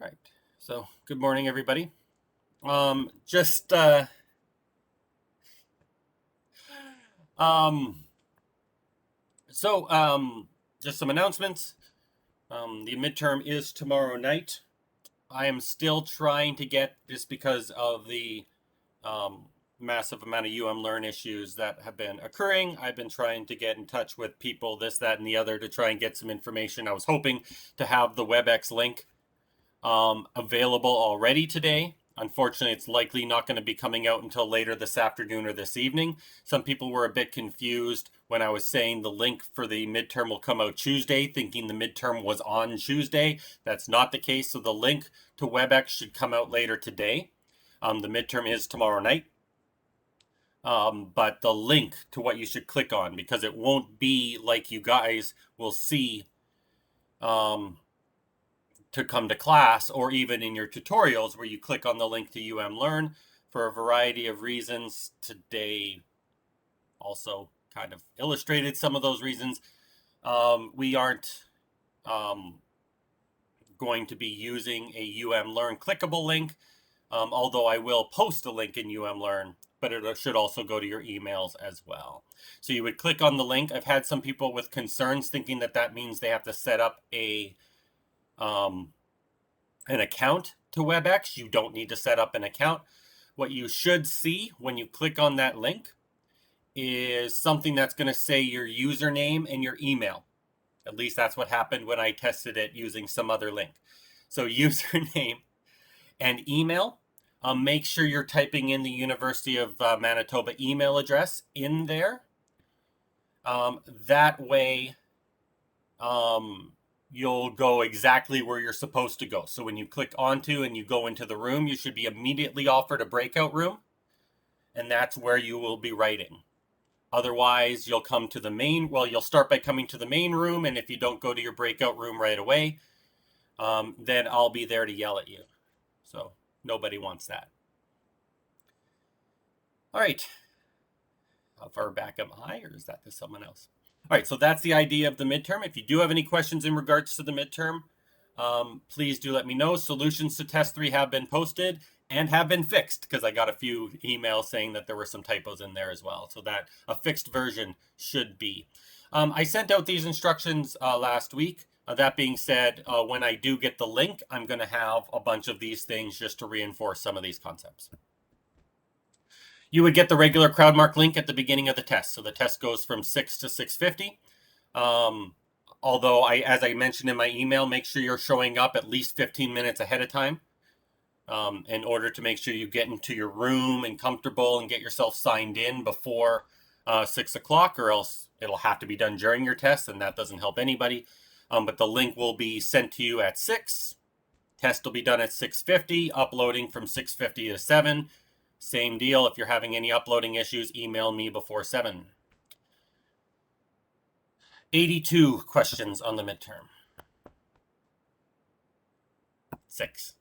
All right. So, good morning, everybody. Just um, so just some announcements. The midterm is tomorrow night. I am still trying to get this because of the um, massive amount of Learn issues that have been occurring. I've been trying to get in touch with people, this, that, and the other, to try and get some information. I was hoping to have the WebEx link available already today. Unfortunately, it's likely not going to be coming out until later this afternoon or this evening. Some people were a bit confused when I was saying the link for the midterm will come out Tuesday, thinking the midterm was on Tuesday. That's not the case. So the link to WebEx should come out later today. The midterm is tomorrow night. But the link to what you should click on, because it won't be like you guys will see to come to class, or even in your tutorials where you click on the link to Learn for a variety of reasons. Today also kind of illustrated some of those reasons. We aren't going to be using a Learn clickable link, although I will post a link in Learn, but it should also go to your emails as well. So you would click on the link. I've had some people with concerns thinking that that means they have to set up an account to WebEx. You don't need to set up an account. What you should see when you click on that link is something that's going to say your username and your email. At least that's what happened when I tested it using some other link. So username and email. Make sure you're typing in the University of Manitoba email address in there. That way, you'll go exactly where you're supposed to go. So when you click onto and you go into the room, you should be immediately offered a breakout room, and that's where you will be writing. Otherwise, you'll come to the main, well, you'll start by coming to the main room, and if you don't go to your breakout room right away, then I'll be there to yell at you. So nobody wants that. All right. How far back am I, or is that to someone else? All right, so that's the idea of the midterm. If you do have any questions in regards to the midterm, please do let me know. Solutions to test 3 have been posted and have been fixed, because I got a few emails saying that there were some typos in there as well. So that a fixed version should be. I sent out these instructions last week. That being said, when I do get the link, I'm going to have a bunch of these things just to reinforce some of these concepts. You would get the regular CrowdMark link at the beginning of the test. So the test goes from 6 to 6:50. Although, as I mentioned in my email, make sure you're showing up at least 15 minutes ahead of time in order to make sure you get into your room and comfortable and get yourself signed in before 6 o'clock, or else it'll have to be done during your test, and that doesn't help anybody. But the link will be sent to you at 6. Test will be done at 6:50, uploading from 6:50 to 7. Same deal. If you're having any uploading issues, email me before 7. 82 questions on the midterm. 6.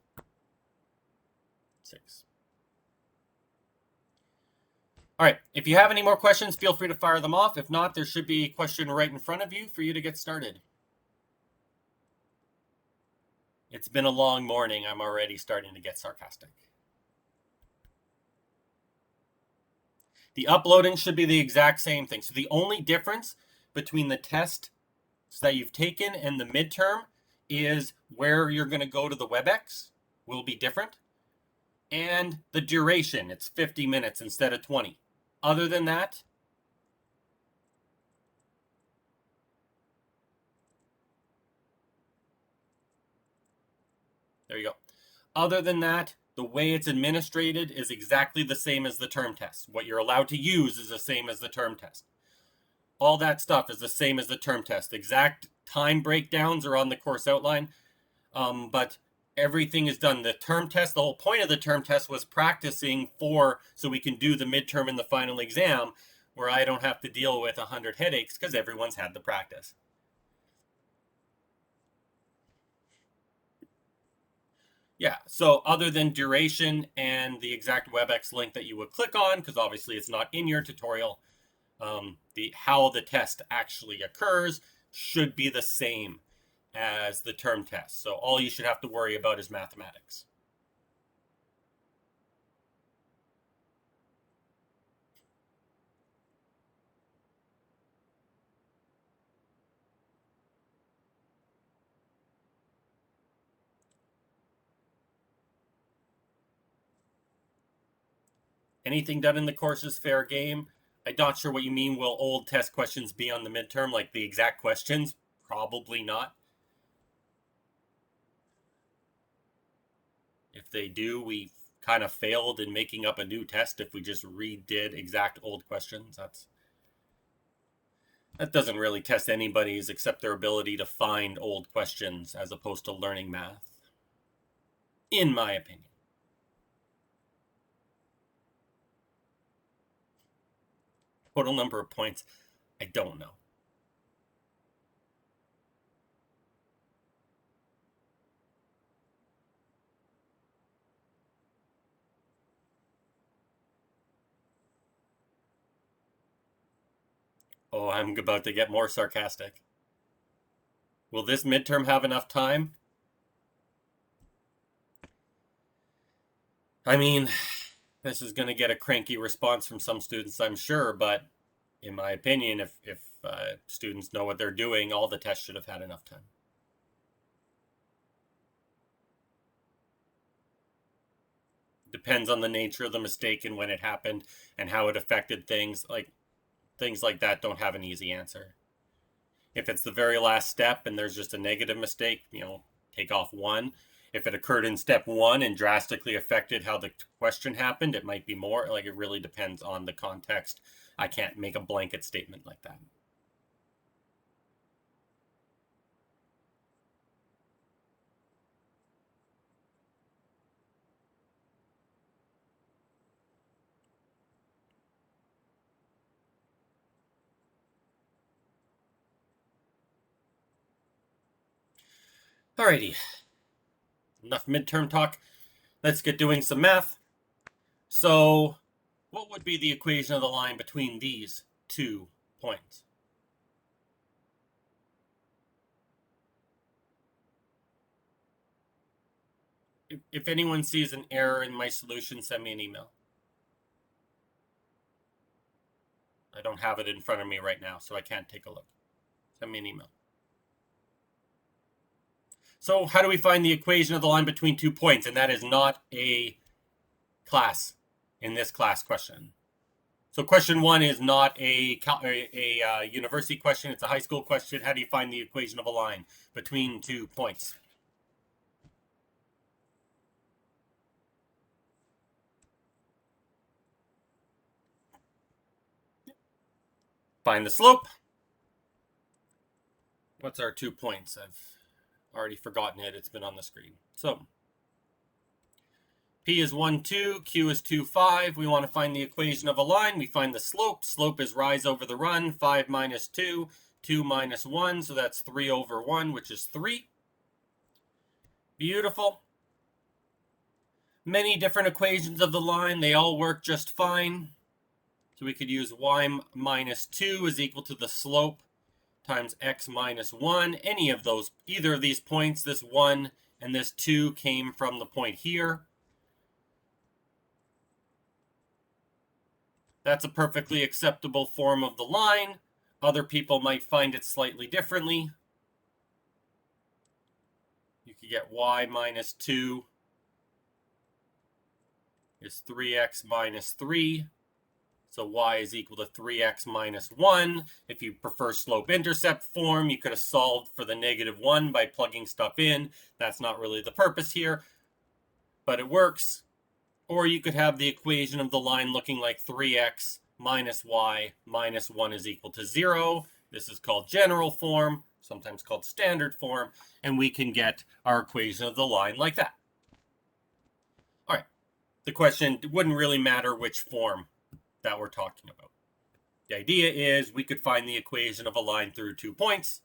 All right. If you have any more questions, feel free to fire them off. If not, there should be a question right in front of you for you to get started. It's been a long morning. I'm already starting to get sarcastic. The uploading should be the exact same thing. So the only difference between the test that you've taken and the midterm is where you're going to go to the WebEx will be different. And the duration, it's 50 minutes instead of 20. Other than that, there you go. Other than that, the way it's administrated is exactly the same as the term test. What you're allowed to use is the same as the term test. All that stuff is the same as the term test. Exact time breakdowns are on the course outline, but everything is done. The term test, the whole point of the term test was practicing so we can do the midterm and the final exam, where I don't have to deal with 100 headaches because everyone's had the practice. Yeah, so other than duration and the exact WebEx link that you would click on, because obviously it's not in your tutorial, how the test actually occurs should be the same. as the term test. So all you should have to worry about is mathematics. Anything done in the course is fair game. I'm not sure what you mean. Will old test questions be on the midterm, like the exact questions? Probably not. If they do, we kind of failed in making up a new test if we just redid exact old questions. That doesn't really test anybody's except their ability to find old questions as opposed to learning math, in my opinion. Total number of points, I don't know. Oh, I'm about to get more sarcastic. Will this midterm have enough time? I mean, this is going to get a cranky response from some students, I'm sure, but in my opinion, if students know what they're doing, all the tests should have had enough time. Depends on the nature of the mistake and when it happened and how it affected things. Like things like that don't have an easy answer. If it's the very last step and there's just a negative mistake, take off one. If it occurred in step one and drastically affected how the question happened, it might be more. Like it really depends on the context. I can't make a blanket statement like that. Alrighty, enough midterm talk. Let's get doing some math. So, what would be the equation of the line between these 2 points? If anyone sees an error in my solution, send me an email. I don't have it in front of me right now, so I can't take a look. Send me an email. So how do we find the equation of the line between 2 points? And that is not a class in this class question. So question 1 is not a university question. It's a high school question. How do you find the equation of a line between 2 points? Find the slope. What's our 2 points? I've already forgotten it. It's been on the screen. So P is 1, 2, Q is 2, 5. We want to find the equation of a line. We find the slope. Slope is rise over the run. 5 minus 2, 2 minus 1. So that's 3 over 1, which is 3. Beautiful. Many different equations of the line. They all work just fine. So we could use y minus 2 is equal to the slope times x minus 1. Any of those, either of these points, this 1 and this 2 came from the point here. That's a perfectly acceptable form of the line. Other people might find it slightly differently. You could get y minus 2 is 3x minus 3. So y is equal to 3x minus 1. If you prefer slope-intercept form, you could have solved for the negative 1 by plugging stuff in. That's not really the purpose here, but it works. Or you could have the equation of the line looking like 3x minus y minus 1 is equal to 0. This is called general form, sometimes called standard form, and we can get our equation of the line like that. All right, the question wouldn't really matter which form that we're talking about. The idea is we could find the equation of a line through 2 points,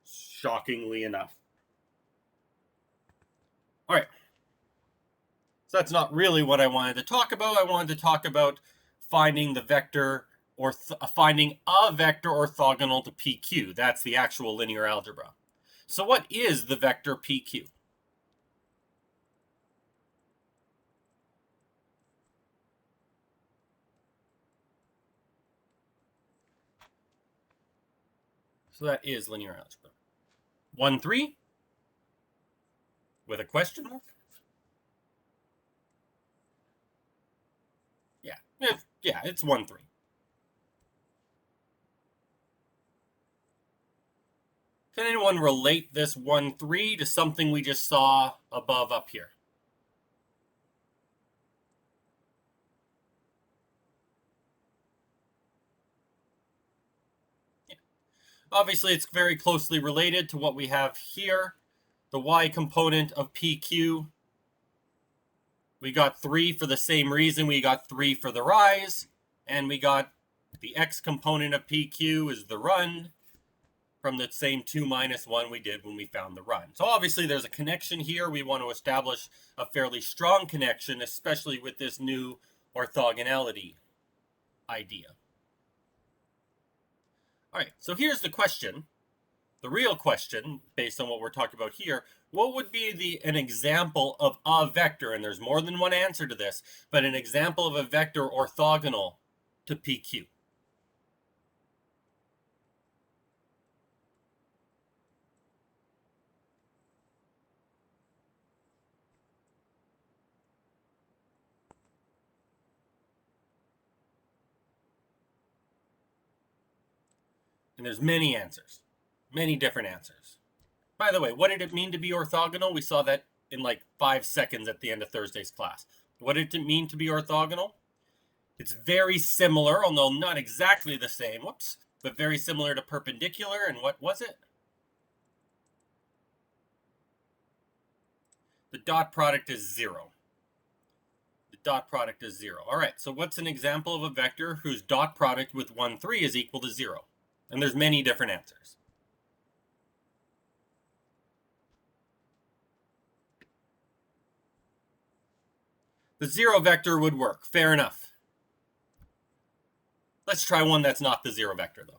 shockingly enough. All right. So that's not really what I wanted to talk about. I wanted to talk about finding the vector or finding a vector orthogonal to PQ. That's the actual linear algebra. So what is the vector PQ? So that is linear algebra. 1, 3 with a question mark? Yeah, it's 1, 3. Can anyone relate this 1, 3 to something we just saw above up here? Yeah. Obviously, it's very closely related to what we have here. The y component of PQ. We got 3 for the same reason we got 3 for the rise. And we got the x component of PQ is the run from the same 2 minus 1 we did when we found the run. So obviously there's a connection here. We want to establish a fairly strong connection, especially with this new orthogonality idea. All right, so here's the question. The real question, based on what we're talking about here, what would be an example of a vector? And there's more than one answer to this, but an example of a vector orthogonal to PQ. And there's many answers, many different answers. By the way, what did it mean to be orthogonal? We saw that in like 5 seconds at the end of Thursday's class. What did it mean to be orthogonal? It's very similar, although not exactly the same, but very similar to perpendicular. And what was it? The dot product is 0. The dot product is 0. All right, so what's an example of a vector whose dot product with 1, 3 is equal to 0? And there's many different answers. The 0 vector would work. Fair enough. Let's try one that's not the 0 vector, though.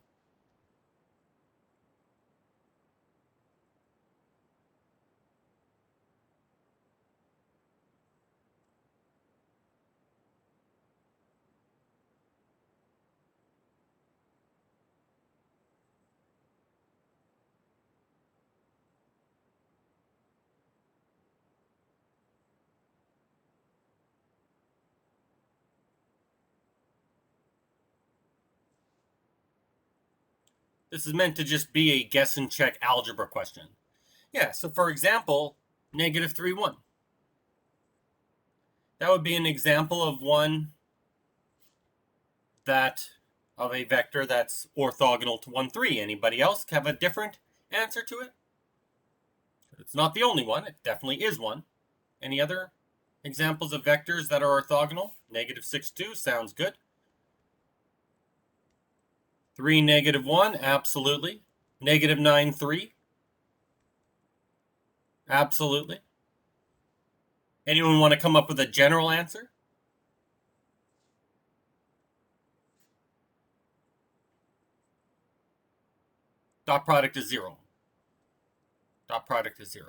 This is meant to just be a guess and check algebra question. Yeah, so for example, negative 3, 1. That would be an example of one of a vector that's orthogonal to 1, 3. Anybody else have a different answer to it? It's not the only one. It definitely is one. Any other examples of vectors that are orthogonal? Negative 6, 2 sounds good. 3, negative 1, absolutely. Negative 9, 3. Absolutely. Anyone want to come up with a general answer? Dot product is 0. Dot product is 0.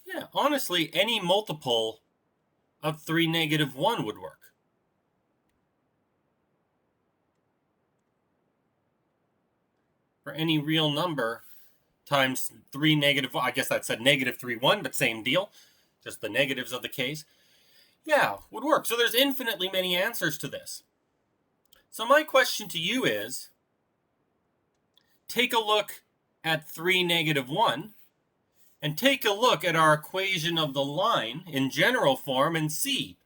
Yeah, honestly, any multiple of 3, negative 1 would work. For any real number times 3, negative 1, I guess that said negative 3, 1, but same deal. Just the negatives of the case. Yeah, would work. So there's infinitely many answers to this. So my question to you is, take a look at 3, negative 1, and take a look at our equation of the line in general form and see.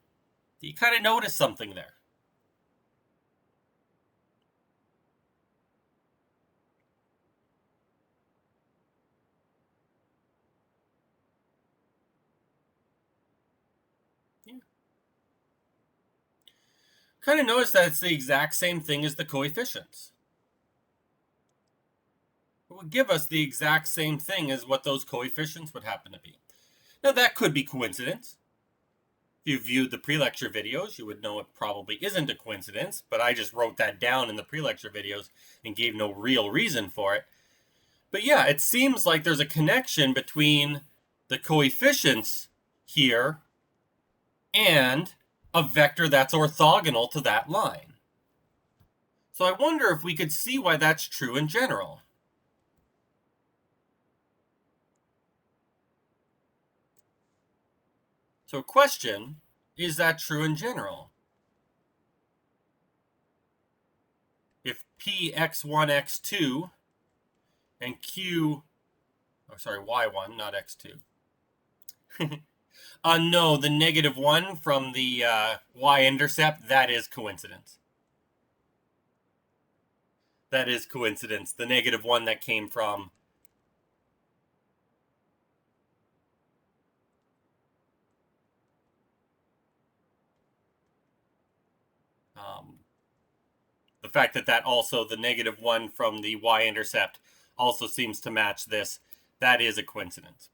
Do you kind of notice something there? Yeah. Kind of notice that it's the exact same thing as the coefficients. would give us the exact same thing as what those coefficients would happen to be. Now, that could be coincidence. If you viewed the pre-lecture videos, you would know it probably isn't a coincidence, but I just wrote that down in the pre-lecture videos and gave no real reason for it. But yeah, it seems like there's a connection between the coefficients here and a vector that's orthogonal to that line. So I wonder if we could see why that's true in general. So question, is that true in general? If P x1, x2, and Q, y1, not x2. No, the -1 from the y-intercept, that is coincidence. That is coincidence. The -1 that came from the fact that also, the -1 from the y-intercept also seems to match this. That is a coincidence.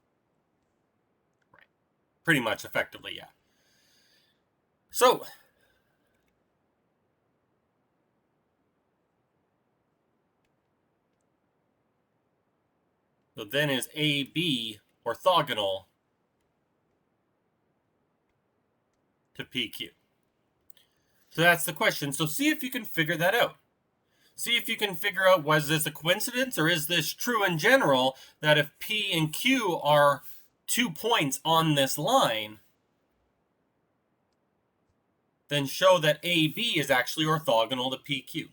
Right. Pretty much effectively, yeah. So then is AB orthogonal to PQ? So that's the question. So see if you can figure that out. See if you can figure out, was this a coincidence or is this true in general, that if P and Q are 2 points on this line, then show that AB is actually orthogonal to PQ.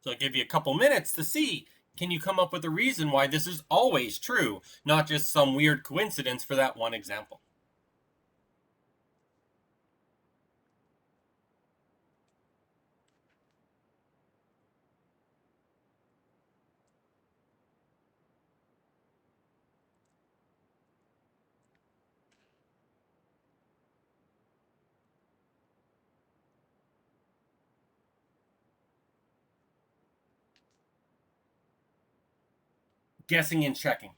So I'll give you a couple minutes to see, can you come up with a reason why this is always true, not just some weird coincidence for that one example. Guessing and checking.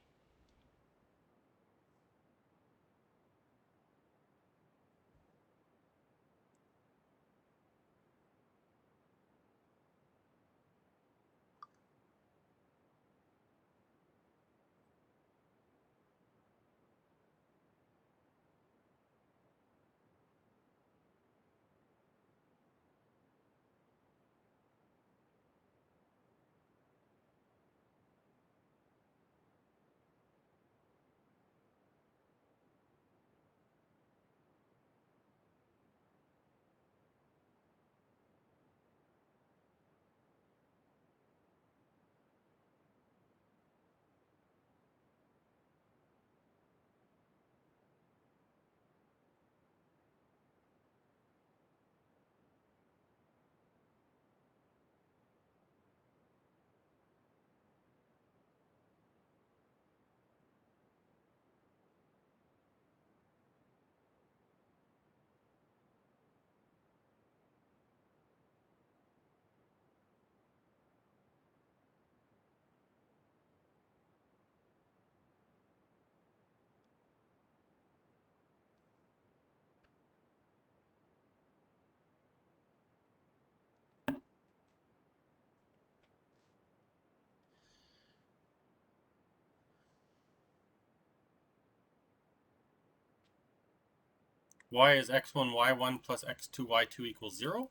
Why is x1, y1 plus x2, y2 equals 0?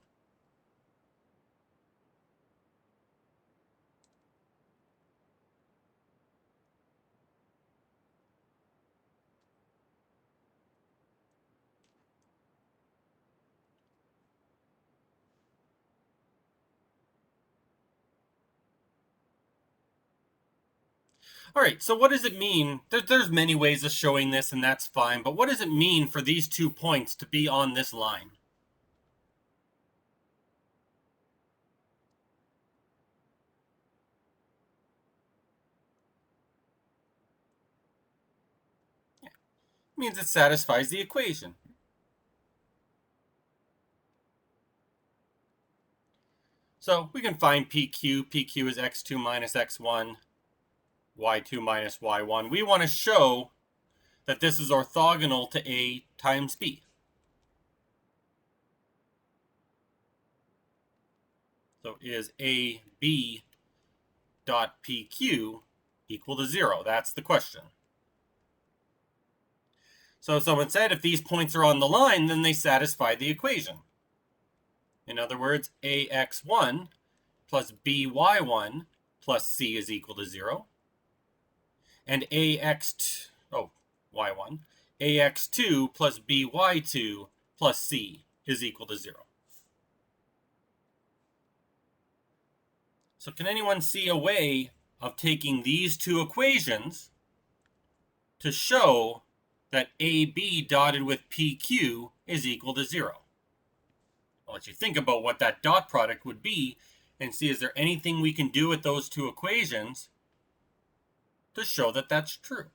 All right, so what does it mean? There's many ways of showing this, and that's fine, but what does it mean for these 2 points to be on this line? Yeah. It means it satisfies the equation. So we can find PQ. PQ is x2 minus x1. y2 minus y1. We want to show that this is orthogonal to A times B. So is AB dot PQ equal to 0? That's the question. So someone said if these points are on the line, then they satisfy the equation. In other words, AX1 plus BY1 plus C is equal to 0. And Y1, AX2 plus BY2 plus C is equal to 0. So can anyone see a way of taking these two equations to show that AB dotted with PQ is equal to 0? I'll let you think about what that dot product would be and see, is there anything we can do with those two equations to show that that's true?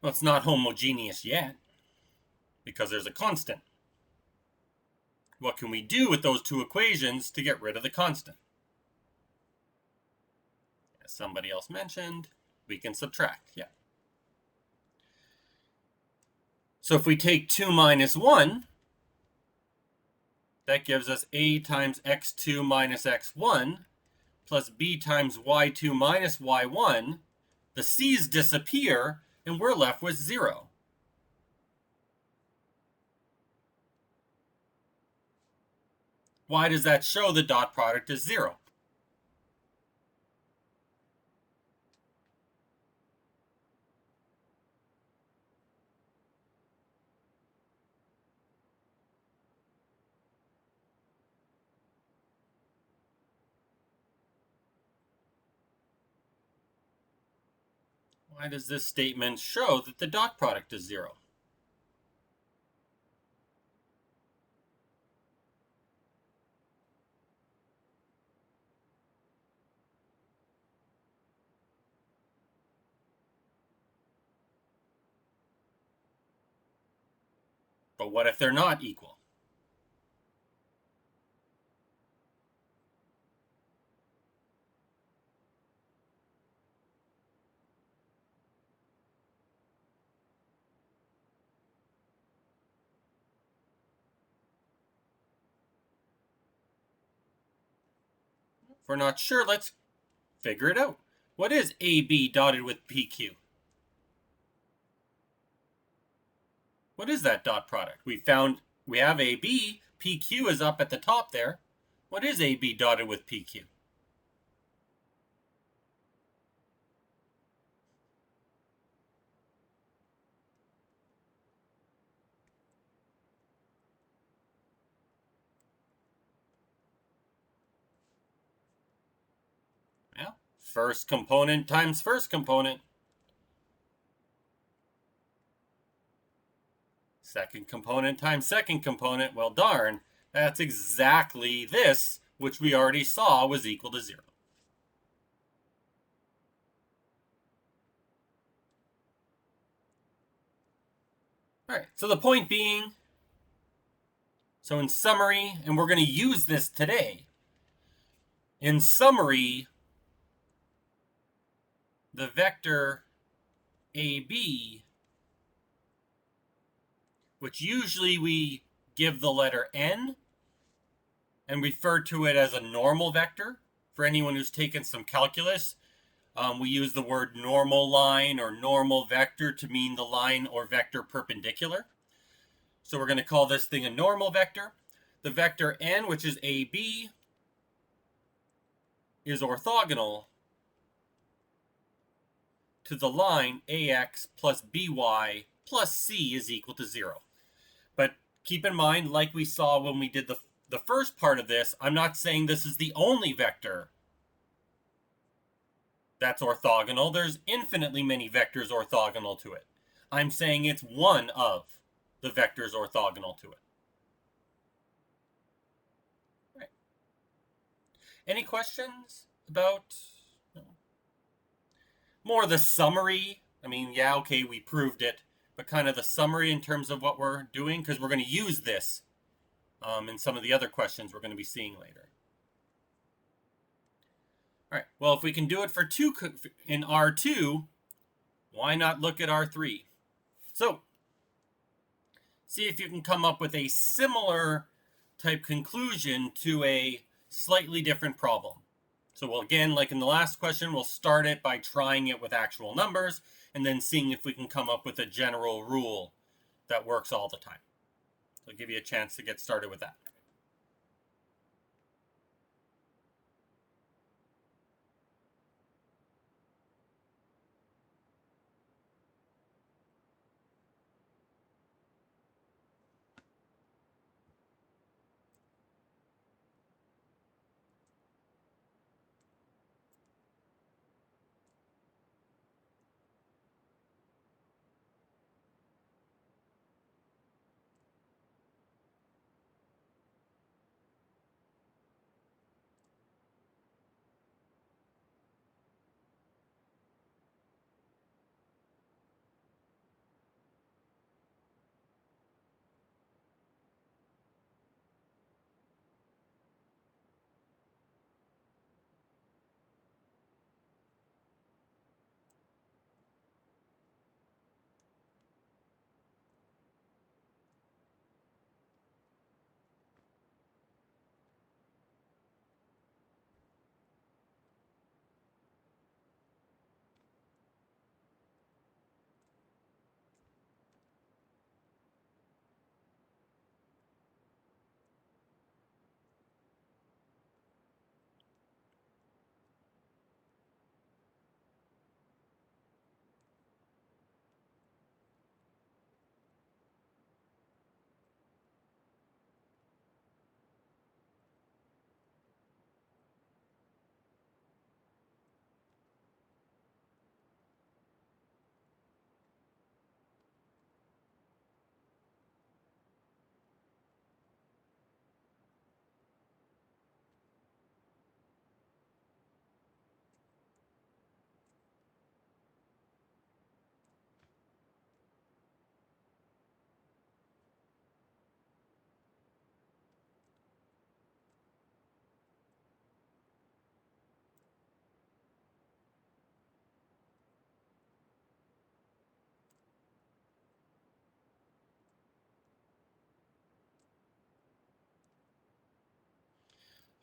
Well, it's not homogeneous yet because there's a constant. What can we do with those two equations to get rid of the constant? As somebody else mentioned, we can subtract. Yeah. So if we take 2 minus 1, that gives us A times x2 minus x1 plus B times y2 minus y1. The C's disappear, and we're left with 0. Why does that show the dot product is 0? Why does this statement show that the dot product is 0? But what if they're not equal? If we're not sure, let's figure it out. What is AB dotted with PQ? What is that dot product? We have AB. PQ is up at the top there. What is AB dotted with PQ? Yeah, first component times first component. Second component times second component. Well, darn, that's exactly this, which we already saw was equal to 0. All right, so the point being, so in summary, and we're going to use this today, in summary, the vector AB, which usually we give the letter n and refer to it as a normal vector. For anyone who's taken some calculus, we use the word normal line or normal vector to mean the line or vector perpendicular. So we're going to call this thing a normal vector. The vector n, which is AB, is orthogonal to the line AX plus BY plus C is equal to 0. But keep in mind, like we saw when we did the first part of this, I'm not saying this is the only vector that's orthogonal. There's infinitely many vectors orthogonal to it. I'm saying it's one of the vectors orthogonal to it. Right. Any questions about? No? more the summary. I mean, yeah, okay, we proved it, but kind of the summary in terms of what we're doing, because we're going to use this in some of the other questions we're going to be seeing later. All right, well, if we can do it for 2 in R2, why not look at R3? So, see if you can come up with a similar type conclusion to a slightly different problem. So we'll, again, like in the last question, we'll start it by trying it with actual numbers and then seeing if we can come up with a general rule that works all the time. So I'll give you a chance to get started with that.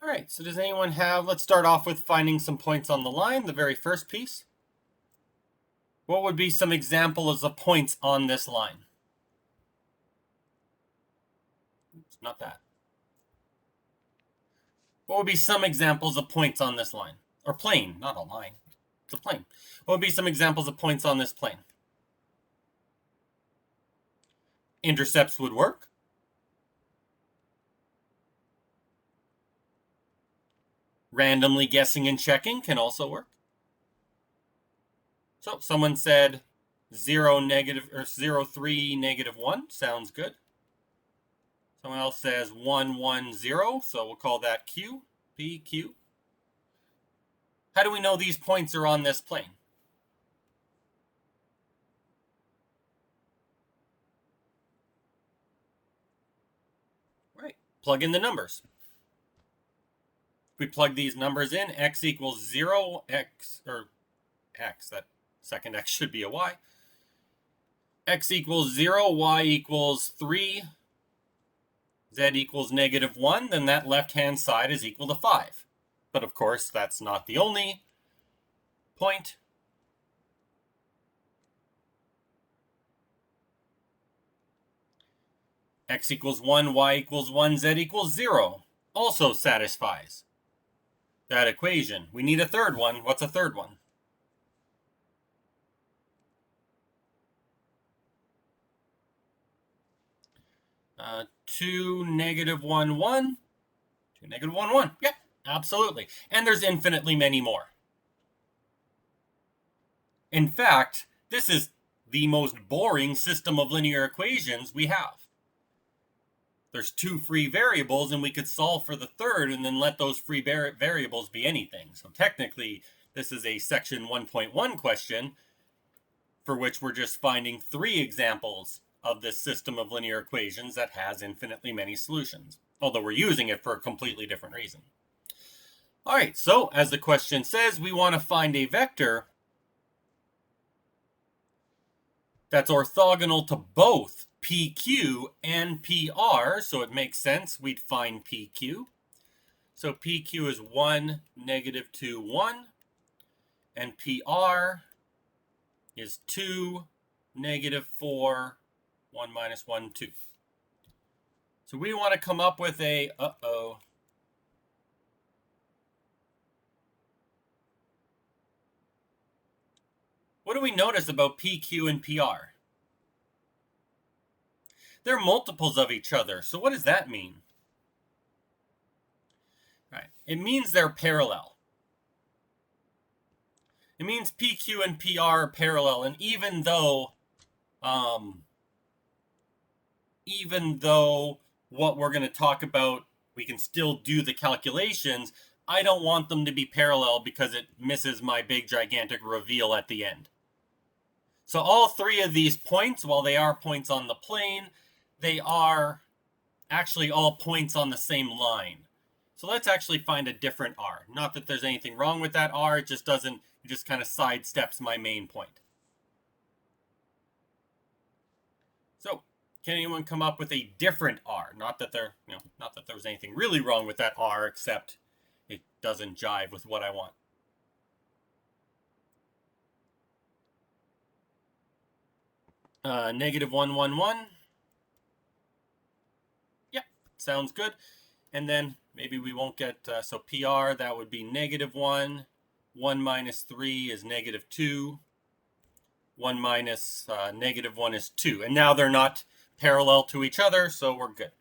All right, so does anyone have, let's start off with finding some points on the line, the very first piece. What would be some examples of points on this line? Oops, not that. What would be some examples of points on this line? Or plane, not a line. It's a plane. What would be some examples of points on this plane? Intercepts would work. Randomly guessing and checking can also work. So someone said 0, negative, or 0, 3, negative 1. Sounds good. Someone else says 1, 1, 0. So we'll call that Q, P, Q. How do we know these points are on this plane? Right. Plug in the numbers. If we plug these numbers in, x equals 0, x, or x, that second x should be a y. X equals 0, y equals 3, z equals negative 1, then that left-hand side is equal to 5. But of course, that's not the only point. X equals 1, y equals 1, z equals 0 also satisfies that equation. We need a third one. What's a third one? Uh, 2, negative 1, 1. 2, negative 1, 1. Yep, absolutely. And there's infinitely many more. In fact, this is the most boring system of linear equations we have. There's 2 free variables, and we could solve for the third and then let those free variables be anything. So technically, This is a section 1.1 question for which we're just finding 3 examples of this system of linear equations that has infinitely many solutions, although we're using it for a completely different reason. All right, so as the question says, we want to find a vector that's orthogonal to both PQ and PR, so it makes sense we'd find PQ. So PQ is 1, -2, 1, and PR is 2, -4, 1 minus 1, 2. So we want to come up with a, What do we notice about PQ and PR? They're multiples of each other. So what does that mean? Right. It means they're parallel. It means PQ and PR are parallel, and even though what we're going to talk about, we can still do the calculations, I don't want them to be parallel because it misses my big gigantic reveal at the end. So all 3 of these points, while they are points on the plane, they are actually all points on the same line. So let's actually find a different R. Not that there's anything wrong with that R, it just kind of sidesteps my main point. So, can anyone come up with a different R? Not that there was anything really wrong with that R, except it doesn't jive with what I want. -1, 1, 1. Yep, sounds good. And then maybe we won't get, so PR, that would be -1. 1 minus 3 is -2. 1 minus -1 is 2. And now they're not parallel to each other, so we're good.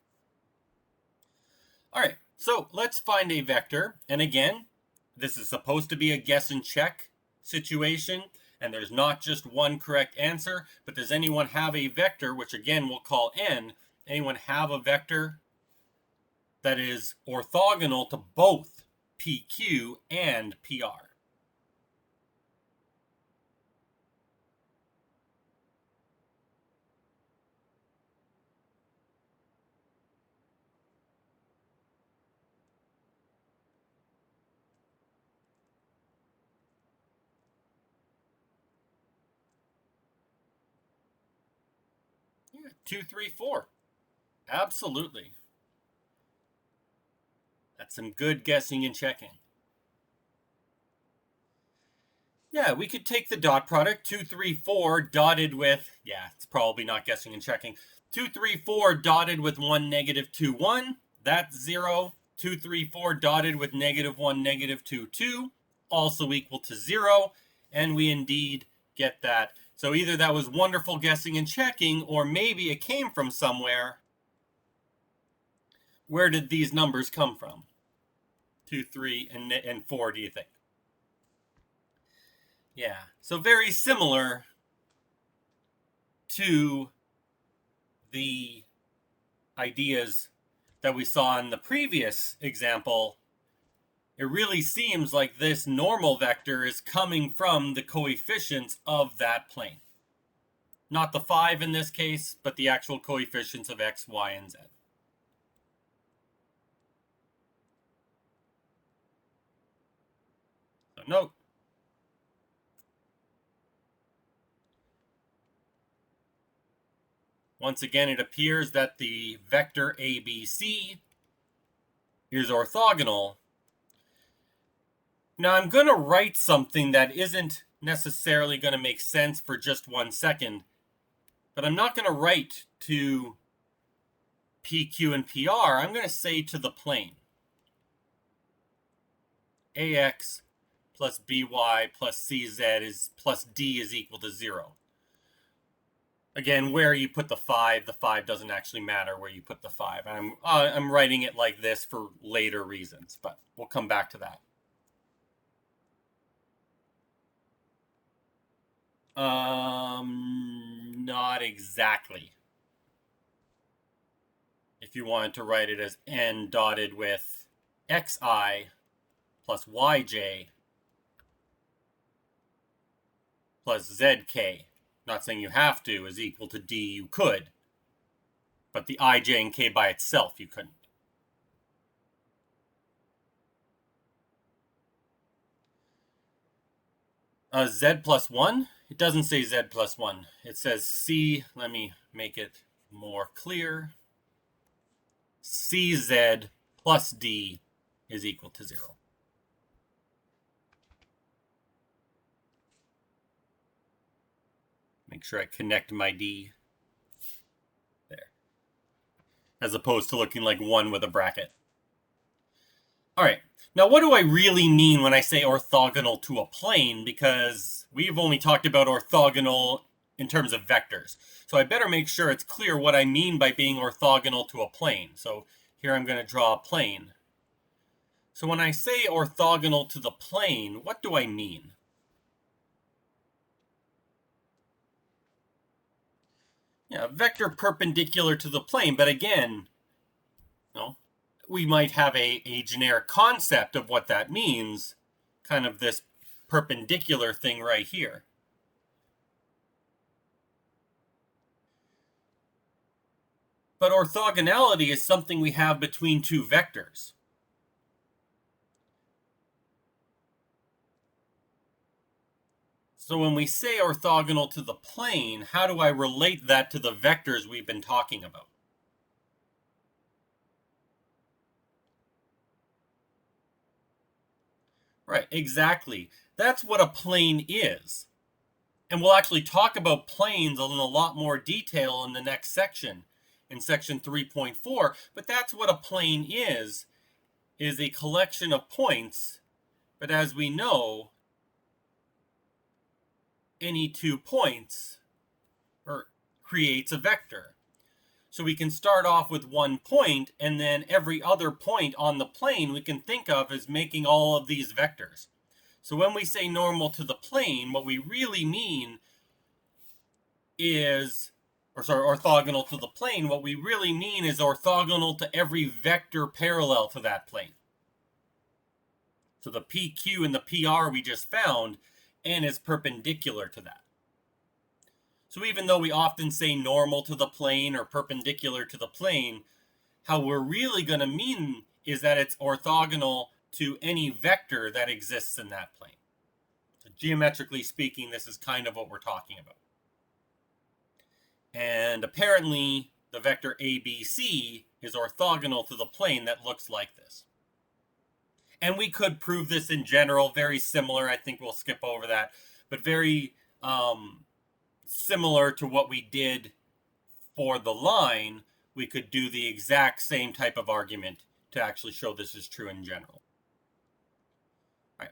All right, so let's find a vector. And again, this is supposed to be a guess and check situation, and there's not just one correct answer, but does anyone have a vector, which again we'll call n, anyone have a vector that is orthogonal to both PQ and PR? Yeah, 2, 3, 4. Absolutely. That's some good guessing and checking. Yeah, we could take the dot product, 2, 3, 4 dotted with, yeah, it's probably not guessing and checking. 2, 3, 4 dotted with 1, -2, 1. That's 0. 2, 3, 4 dotted with -1, -2, 2. Also equal to 0. And we indeed get that. So either that was wonderful guessing and checking, or maybe it came from somewhere. Where did these numbers come from? 2, 3, and 4, do you think? Yeah, so very similar to the ideas that we saw in the previous example. It really seems like this normal vector is coming from the coefficients of that plane. Not the 5 in this case, but the actual coefficients of x, y, and z. So note, once again, it appears that the vector ABC is orthogonal. Now I'm going to write something that isn't necessarily going to make sense for just 1 second, but I'm not going to write to PQ and PR. I'm going to say to the plane. AX plus BY plus CZ is plus D is equal to 0. Again, where you put the 5 doesn't actually matter where you put the 5. I'm writing it like this for later reasons, but we'll come back to that. Not exactly. If you wanted to write it as n dotted with xi plus yj, plus zk, not saying you have to, is equal to d, you could. But the I, j, and k by itself, you couldn't. Z plus 1? It doesn't say z plus 1. It says c, let me make it more clear. Cz plus d is equal to 0. Make sure I connect my d. There. As opposed to looking like 1 with a bracket. All right. Now, what do I really mean when I say orthogonal to a plane? Because we've only talked about orthogonal in terms of vectors. So I better make sure it's clear what I mean by being orthogonal to a plane. So here I'm going to draw a plane. So when I say orthogonal to the plane, what do I mean? Yeah, a vector perpendicular to the plane. But again, we might have a generic concept of what that means, kind of this perpendicular thing right here. But orthogonality is something we have between two vectors. So when we say orthogonal to the plane, how do I relate that to the vectors we've been talking about? Right, exactly. That's what a plane is. And we'll actually talk about planes in a lot more detail in the next section, in section 3.4. But that's what a plane is a collection of points. But as we know, any 2 points creates a vector. So we can start off with 1 point, and then every other point on the plane we can think of as making all of these vectors. So when we say normal to the plane, what we really mean is, orthogonal to the plane, what we really mean is orthogonal to every vector parallel to that plane. So the PQ and the PR we just found, n is perpendicular to that. So even though we often say normal to the plane or perpendicular to the plane, how we're really going to mean is that it's orthogonal to any vector that exists in that plane. So geometrically speaking, this is kind of what we're talking about. And apparently, the vector ABC is orthogonal to the plane that looks like this. And we could prove this in general, very similar. I think we'll skip over that, but very similar to what we did for the line. We could do the exact same type of argument to actually show this is true in general. All right.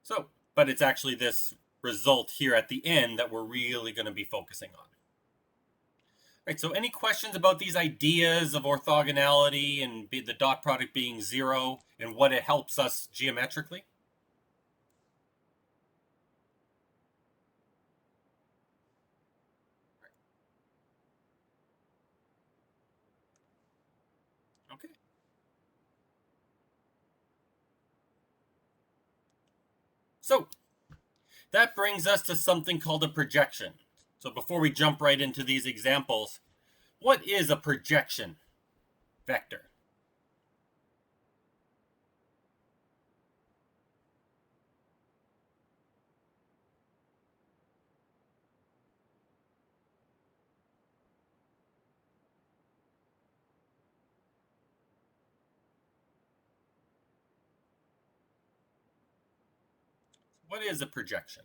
So, but it's actually this result here at the end that we're really going to be focusing on. All right, so any questions about these ideas of orthogonality and the dot product being 0 and what it helps us geometrically? Okay. So that brings us to something called a projection. So before we jump right into these examples, what is a projection vector? What is a projection?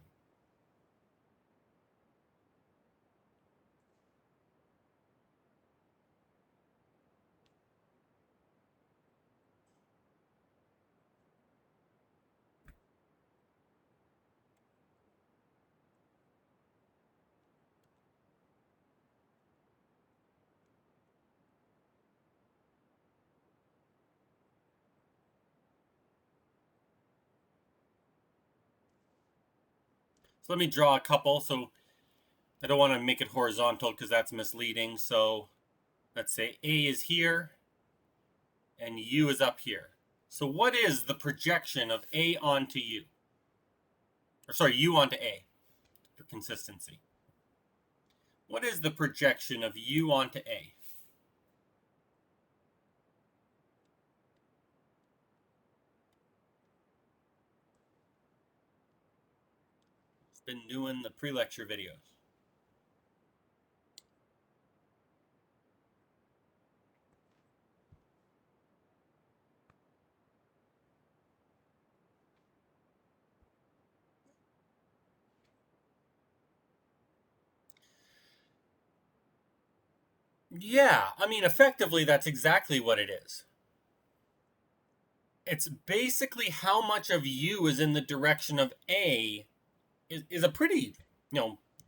So let me draw a couple. So I don't want to make it horizontal because that's misleading. So let's say A is here and U is up here. So what is the projection of A onto U? Or sorry, U onto A? for consistency. What is the projection of U onto A? It's been doing the pre-lecture videos. Yeah, I mean, effectively, that's exactly what it is. It's basically how much of U is in the direction of A is a pretty,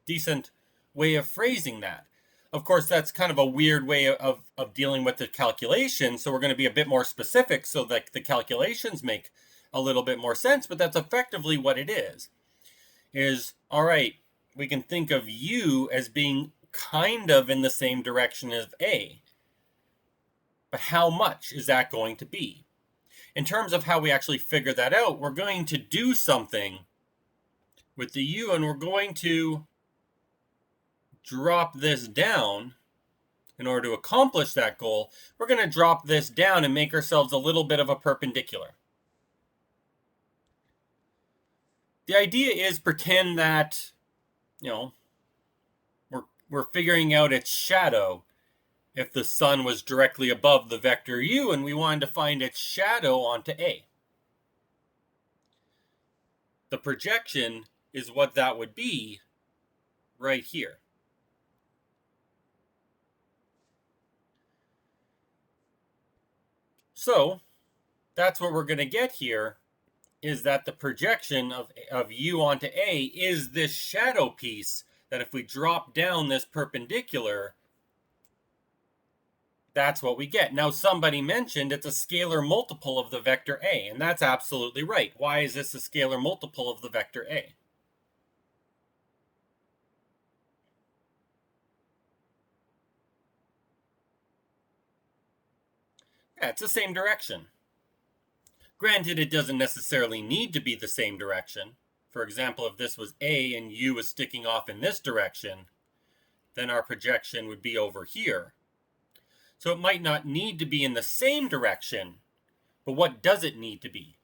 decent way of phrasing that. Of course, that's kind of a weird way of dealing with the calculation, so we're going to be a bit more specific so that the calculations make a little bit more sense, but that's effectively what it is, all right, we can think of U as being kind of in the same direction as A. But how much is that going to be? In terms of how we actually figure that out, we're going to do something with the U, and we're going to drop this down. In order to accomplish that goal, we're going to drop this down and make ourselves a little bit of a perpendicular. The idea is pretend that, we're figuring out its shadow if the sun was directly above the vector U and we wanted to find its shadow onto A. The projection is what that would be right here. So that's what we're going to get here, is that the projection of U onto A is this shadow piece that if we drop down this perpendicular, that's what we get. Now, somebody mentioned it's a scalar multiple of the vector A, and that's absolutely right. Why is this a scalar multiple of the vector A? Yeah, it's the same direction. Granted, it doesn't necessarily need to be the same direction. For example, if this was A and U was sticking off in this direction, then our projection would be over here. So it might not need to be in the same direction, but what does it need to be?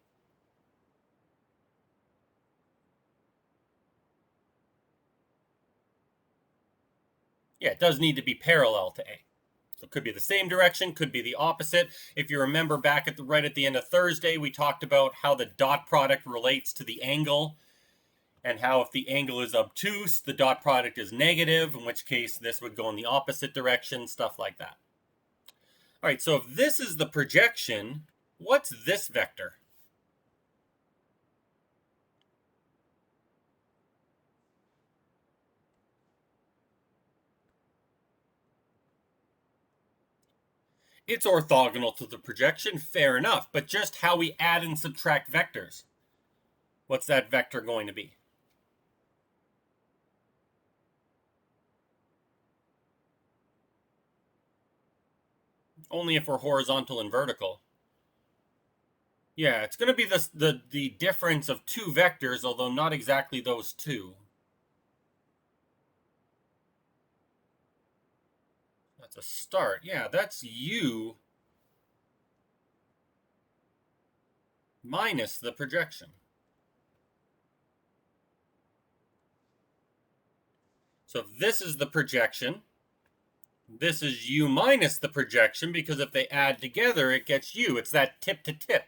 Yeah, it does need to be parallel to A. So it could be the same direction, could be the opposite. If you remember back right at the end of Thursday, we talked about how the dot product relates to the angle, and how if the angle is obtuse, the dot product is negative, in which case this would go in the opposite direction, stuff like that. All right, so if this is the projection, what's this vector? It's orthogonal to the projection, fair enough, but just how we add and subtract vectors. What's that vector going to be? Only if we're horizontal and vertical. Yeah, it's going to be the difference of two vectors, although not exactly those two. That's a start. Yeah, that's U minus the projection. So if this is the projection, this is U minus the projection, because if they add together, it gets U. It's that tip-to-tip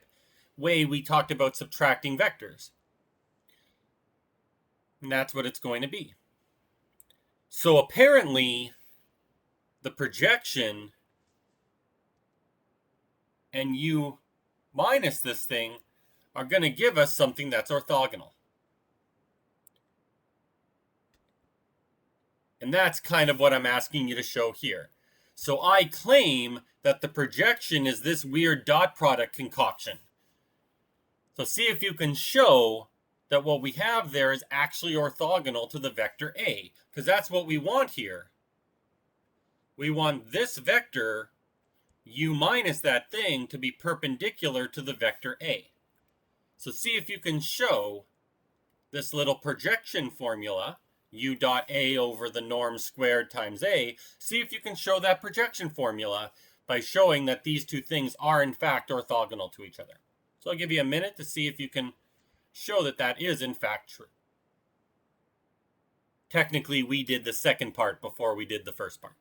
way we talked about subtracting vectors. And that's what it's going to be. So apparently, the projection and U minus this thing are going to give us something that's orthogonal. And that's kind of what I'm asking you to show here. So I claim that the projection is this weird dot product concoction. So see if you can show that what we have there is actually orthogonal to the vector A, because that's what we want here. We want this vector, U minus that thing, to be perpendicular to the vector A. So see if you can show this little projection formula, u dot a over the norm squared times a, see if you can show that projection formula by showing that these two things are in fact orthogonal to each other. So I'll give you a minute to see if you can show that that is in fact true. Technically, we did the second part before we did the first part.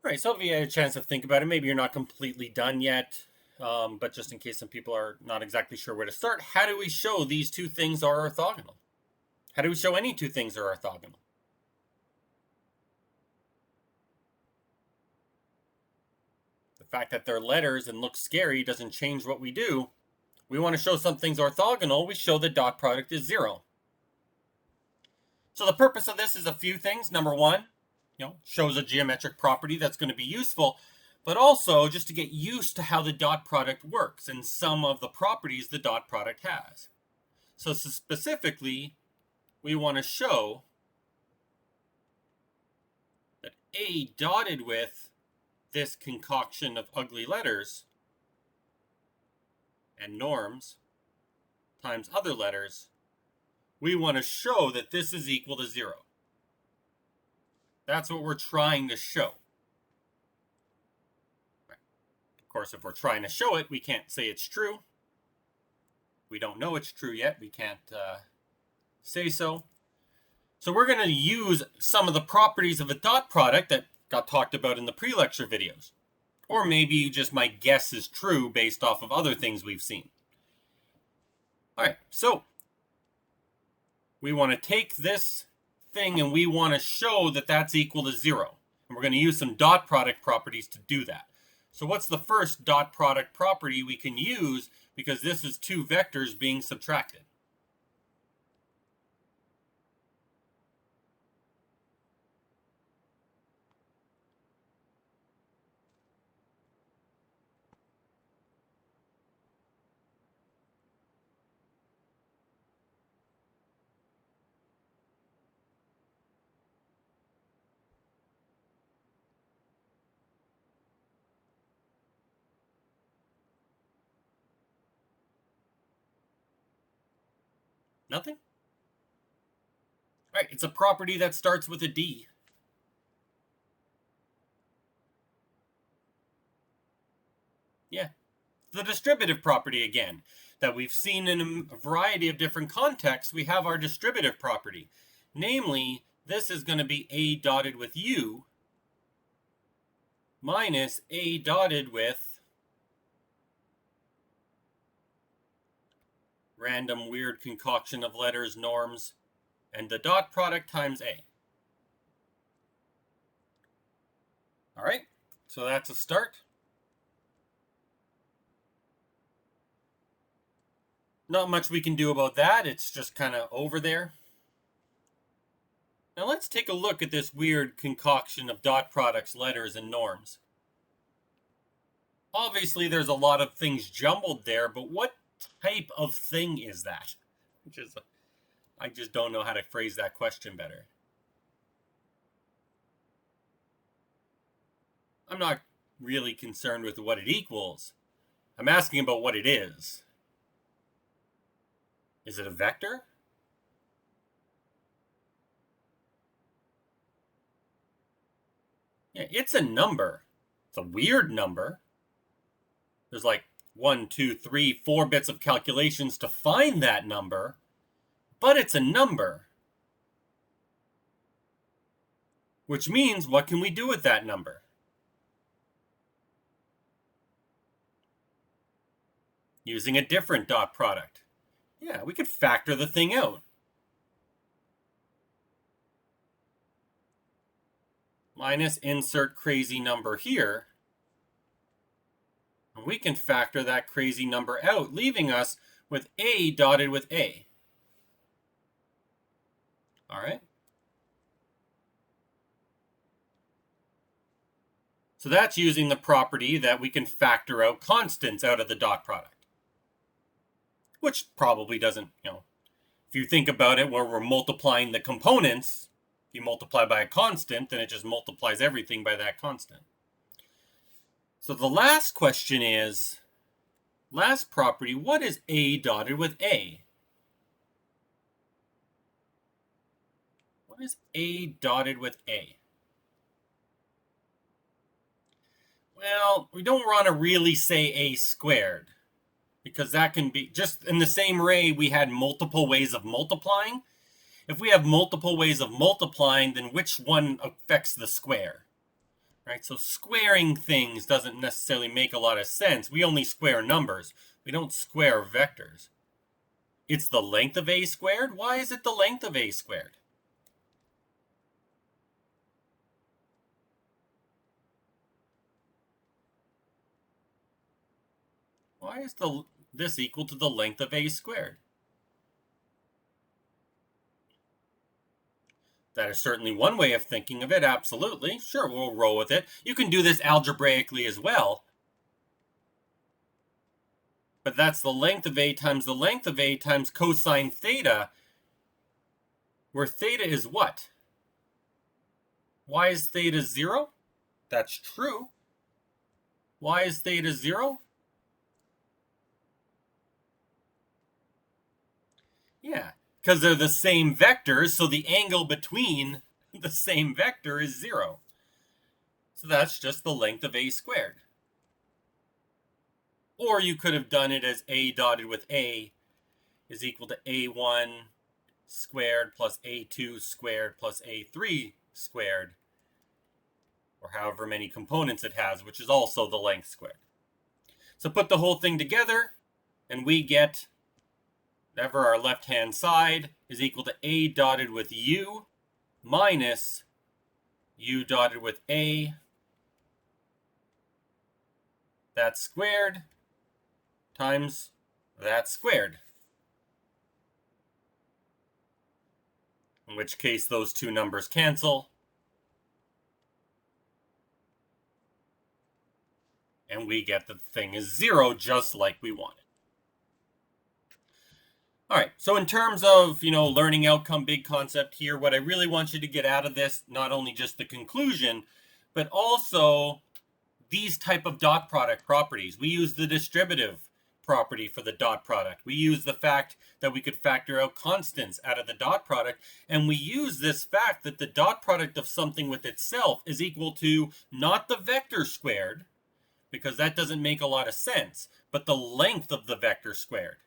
All right, so if you had a chance to think about it, maybe you're not completely done yet, but just in case some people are not exactly sure where to start, how do we show these two things are orthogonal? How do we show any two things are orthogonal? The fact that they're letters and look scary doesn't change what we do. We want to show something's orthogonal, we show the dot product is 0. So the purpose of this is a few things. Number one, shows a geometric property that's going to be useful, but also just to get used to how the dot product works and some of the properties the dot product has. So specifically, we want to show that A dotted with this concoction of ugly letters and norms times other letters, we want to show that this is equal to 0. That's what we're trying to show. Of course, if we're trying to show it, we can't say it's true. We don't know it's true yet. We can't say so. So we're going to use some of the properties of a dot product that got talked about in the pre-lecture videos. Or maybe just my guess is true based off of other things we've seen. All right, so we want to take this thing and we want to show that that's equal to 0. And we're going to use some dot product properties to do that. So what's the first dot product property we can use, because this is two vectors being subtracted? Nothing? All right, it's a property that starts with a D. Yeah, the distributive property again that we've seen in a variety of different contexts. We have our distributive property. Namely, this is going to be A dotted with U minus A dotted with random weird concoction of letters, norms, and the dot product times A. All right, so that's a start. Not much we can do about that. It's just kind of over there. Now let's take a look at this weird concoction of dot products, letters, and norms. Obviously, there's a lot of things jumbled there, but what type of thing is that? I just don't know how to phrase that question better. I'm not really concerned with what it equals. I'm asking about what it is. Is it a vector? Yeah, it's a number. It's a weird number. There's like 1, 2, 3, 4 bits of calculations to find that number, but it's a number. Which means, what can we do with that number? Using a different dot product. Yeah, we could factor the thing out. Minus insert crazy number here. And we can factor that crazy number out, leaving us with A dotted with A. All right? So that's using the property that we can factor out constants out of the dot product. Which probably doesn't, if you think about it, where we're multiplying the components, if you multiply by a constant, then it just multiplies everything by that constant. So the last question is, last property, what is A dotted with A? What is A dotted with A? Well, we don't want to really say A squared, because that can be, just in the same way we had multiple ways of multiplying. If we have multiple ways of multiplying, then which one affects the square? Right? So squaring things doesn't necessarily make a lot of sense. We only square numbers. We don't square vectors. It's the length of A squared? Why is it the length of A squared? Why is this equal to the length of A squared? That is certainly one way of thinking of it, absolutely. Sure, we'll roll with it. You can do this algebraically as well. But that's the length of A times the length of A times cosine theta, where theta is what? Why is theta 0? That's true. Why is theta 0? Yeah, because they're the same vectors, so the angle between the same vector is 0. So that's just the length of A squared. Or you could have done it as A dotted with A is equal to A1 squared plus A2 squared plus A3 squared, or however many components it has, which is also the length squared. So put the whole thing together, and we get, whatever our left-hand side is equal to A dotted with U minus U dotted with A, that squared, times that squared. In which case those two numbers cancel. And we get that the thing is 0, just like we wanted. All right, so in terms of, learning outcome, big concept here, what I really want you to get out of this, not only just the conclusion, but also these type of dot product properties. We use the distributive property for the dot product. We use the fact that we could factor out constants out of the dot product, and we use this fact that the dot product of something with itself is equal to not the vector squared, because that doesn't make a lot of sense, but the length of the vector squared.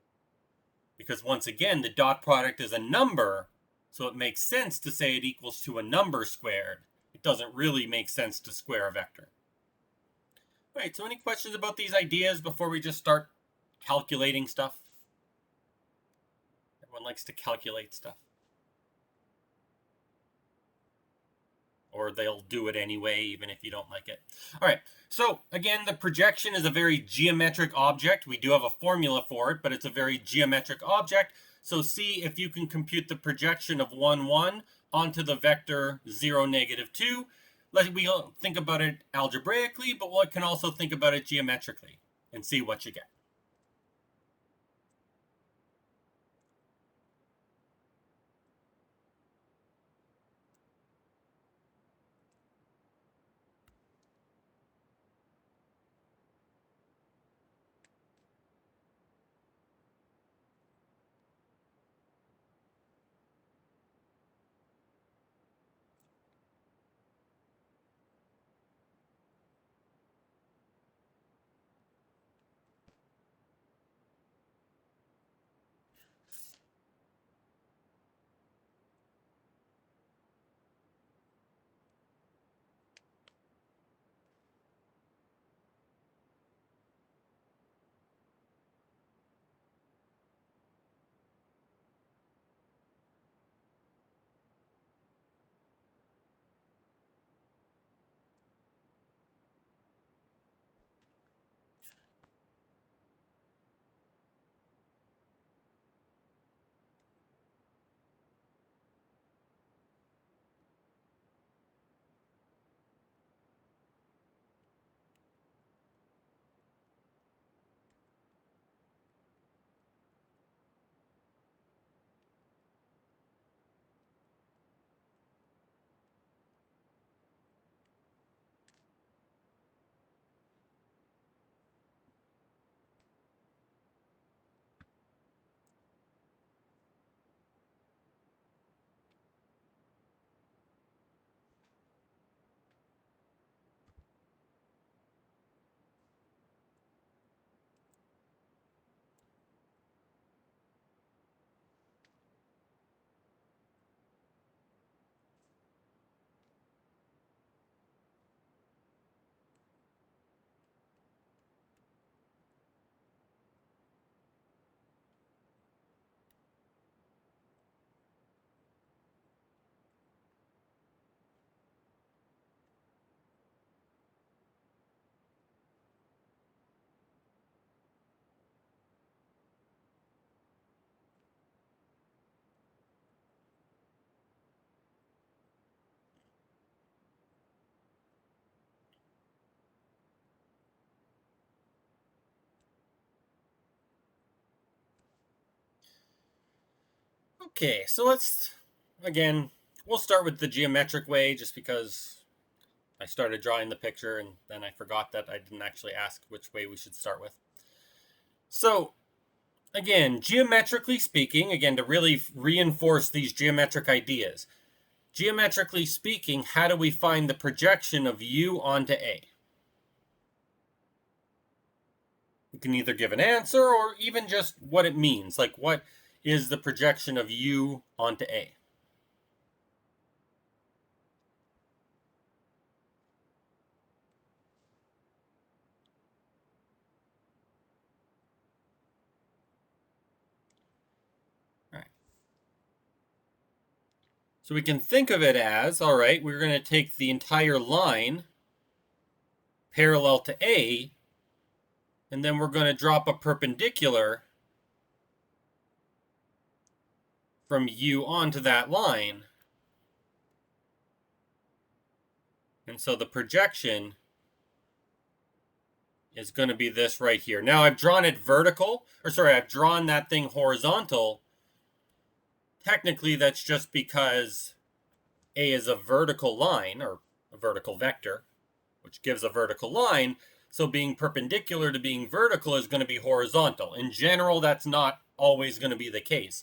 Because once again, the dot product is a number, so it makes sense to say it equals to a number squared. It doesn't really make sense to square a vector. All right, so any questions about these ideas before we just start calculating stuff? Everyone likes to calculate stuff. Or they'll do it anyway, even if you don't like it. All right, so again, the projection is a very geometric object. We do have a formula for it, but it's a very geometric object. So see if you can compute the projection of 1, 1 onto the vector 0, negative 2. We think about it algebraically, but we can also think about it geometrically and see what you get. Okay, so let's, again, we'll start with the geometric way just because I started drawing the picture and then I forgot that I didn't actually ask which way we should start with. So, again, geometrically speaking, again, to really reinforce these geometric ideas, geometrically speaking, how do we find the projection of U onto A? You can either give an answer or even just what it means. Like, what is the projection of U onto A? All right. So we can think of it as, all right, we're going to take the entire line parallel to A, and then we're going to drop a perpendicular from U onto that line. And so the projection is going to be this right here. Now I've drawn it vertical, or sorry, I've drawn that thing horizontal. Technically, that's just because A is a vertical line, or a vertical vector, which gives a vertical line. So being perpendicular to being vertical is going to be horizontal. In general, that's not always going to be the case.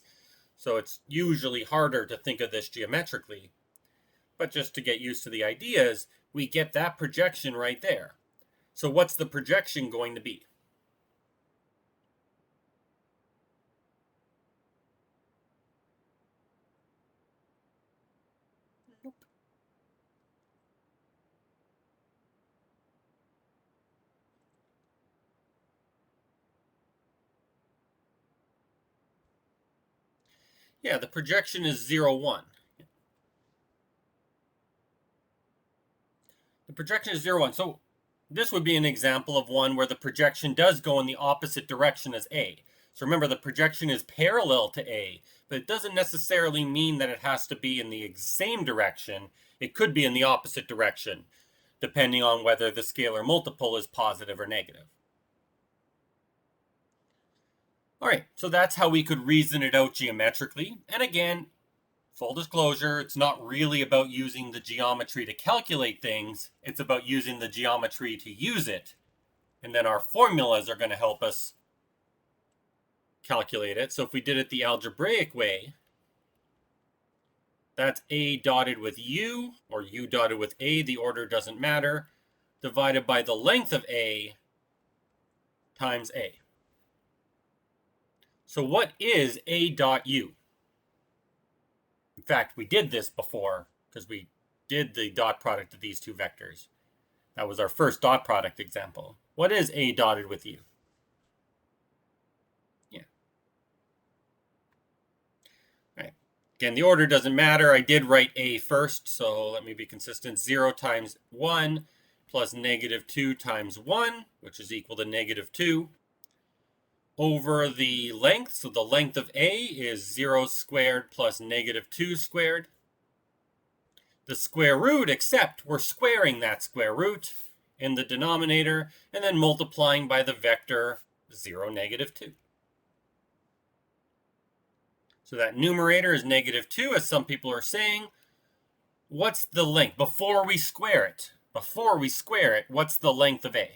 So it's usually harder to think of this geometrically. But just to get used to the ideas, we get that projection right there. So what's the projection going to be? Nope. Yeah, the projection is 0, 1. The projection is 0, 1. So this would be an example of one where the projection does go in the opposite direction as A. So remember, the projection is parallel to A, but it doesn't necessarily mean that it has to be in the same direction. It could be in the opposite direction, depending on whether the scalar multiple is positive or negative. All right, so that's how we could reason it out geometrically. And again, full disclosure, it's not really about using the geometry to calculate things. It's about using the geometry to use it. And then our formulas are going to help us calculate it. So if we did it the algebraic way, that's A dotted with U, or U dotted with A, the order doesn't matter, divided by the length of A times A. So what is A dot U? In fact, we did this before because we did the dot product of these two vectors. That was our first dot product example. What is A dotted with U? Yeah. All right. Again, the order doesn't matter. I did write A first, so let me be consistent. 0 times 1 plus negative 2 times 1, which is equal to negative 2, over the length. So the length of A is 0 squared plus negative 2 squared. The square root, except we're squaring that square root in the denominator and then multiplying by the vector 0, negative 2. So that numerator is negative 2, as some people are saying. What's the length? Before we square it, what's the length of A?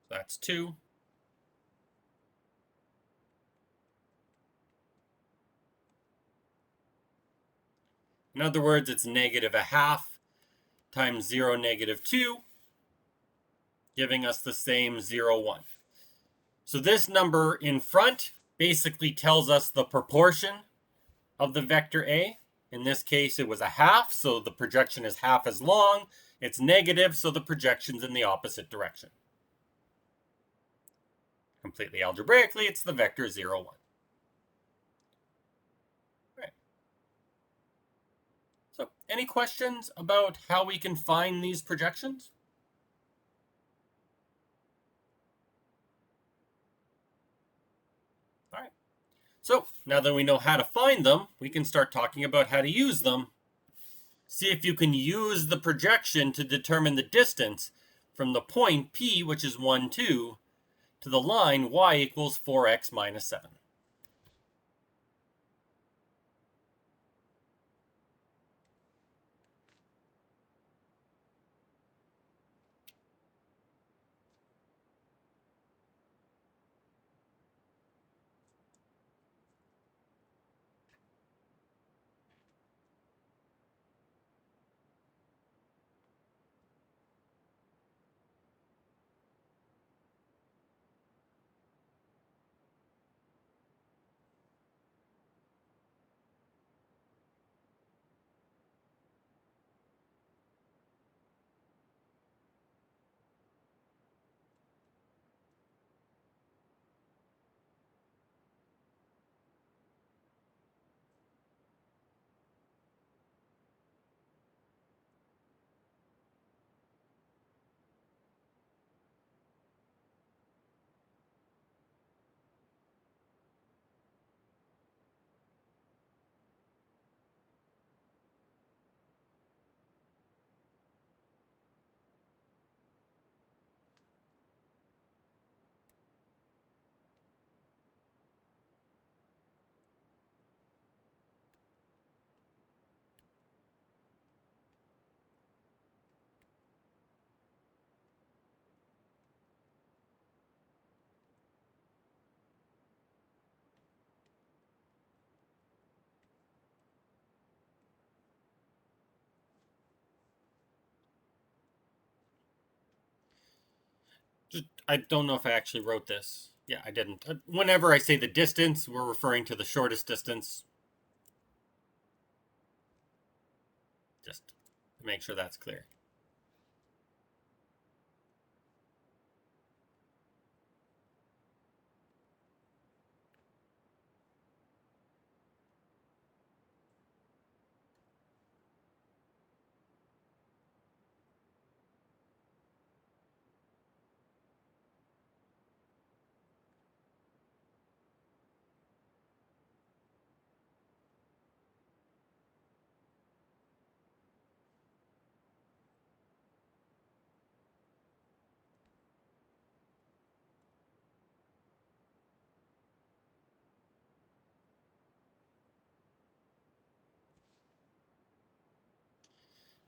That's 2. In other words, it's negative a half times 0, negative 2, giving us the same 0, 1. So this number in front basically tells us the proportion of the vector A. In this case, it was a half, so the projection is half as long. It's negative, so the projection's in the opposite direction. Completely algebraically, it's the vector 0, 1. Right. So, any questions about how we can find these projections? All right. So, now that we know how to find them, we can start talking about how to use them. See if you can use the projection to determine the distance from the point P, which is 1, 2, to the line y equals 4x minus 7. I don't know if I actually wrote this. Yeah, I didn't. Whenever I say the distance, we're referring to the shortest distance. Just to make sure that's clear.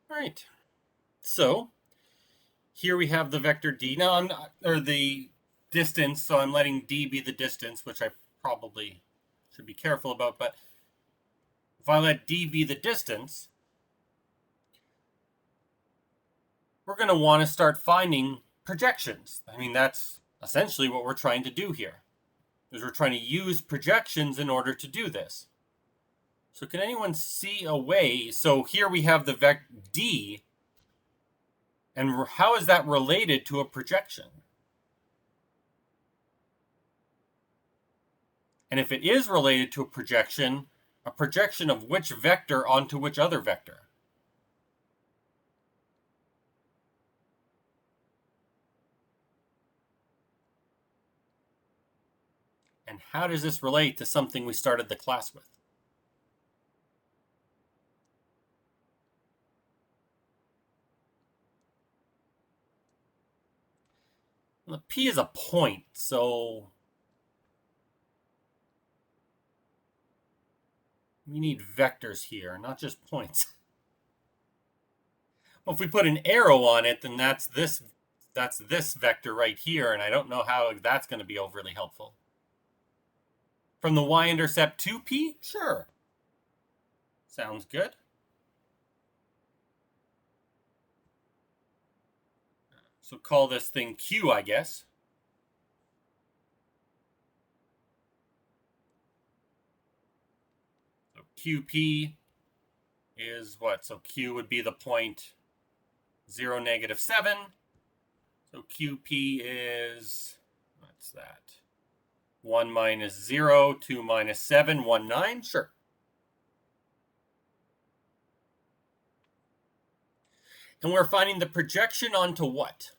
All right. So here we have the vector d. Now I'm not, or the distance, so I'm letting d be the distance, which I probably should be careful about. But if I let d be the distance, we're going to want to start finding projections. I mean, that's essentially what we're trying to do here. Is we're trying to use projections in order to do this. So can anyone see a way? So here we have the vector d, and how is that related to a projection? And if it is related to a projection of which vector onto which other vector? And how does this relate to something we started the class with? Well, P is a point, so we need vectors here, not just points. Well, if we put an arrow on it, then that's this vector right here, and I don't know how that's going to be overly helpful. From the y-intercept to P? Sure. Sounds good. So call this thing Q, I guess. So QP is what? So Q would be the point 0, -7. So QP is, what's that? 1 minus 0, 2 minus 7, 1, 9? Sure. And we're finding the projection onto what?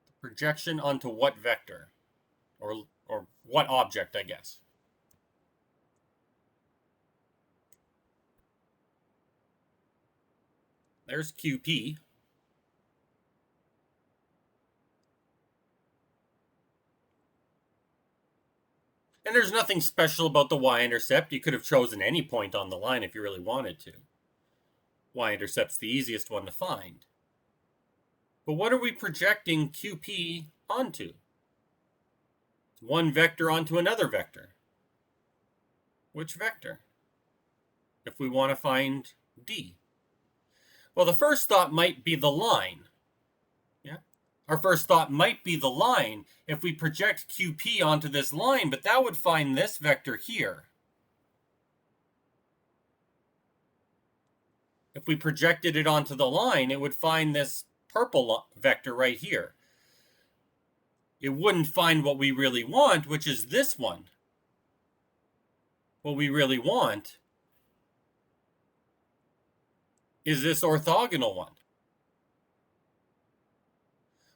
The projection onto what vector? Or what object, I guess. There's QP. And there's nothing special about the y-intercept. You could have chosen any point on the line if you really wanted to. Y-intercept's the easiest one to find. But what are we projecting QP onto? It's one vector onto another vector. Which vector? If we want to find D. Well, the first thought might be the line. Yeah. Our first thought might be the line if we project QP onto this line, but that would find this vector here. If we projected it onto the line, it would find this purple vector right here. It wouldn't find what we really want, which is this one. What we really want is this orthogonal one.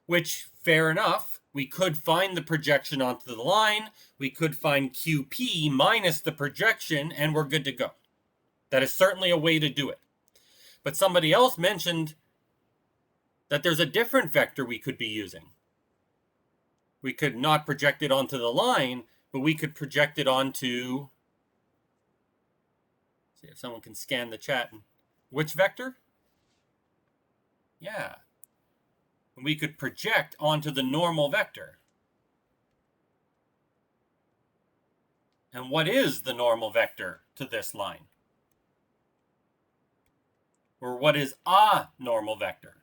Which, fair enough, we could find the projection onto the line, we could find QP minus the projection, and we're good to go. That is certainly a way to do it. But somebody else mentioned that there's a different vector we could be using. We could not project it onto the line, but we could project it onto... See if someone can scan the chat. Which vector? Yeah. We could project onto the normal vector. And what is the normal vector to this line? Or what is a normal vector?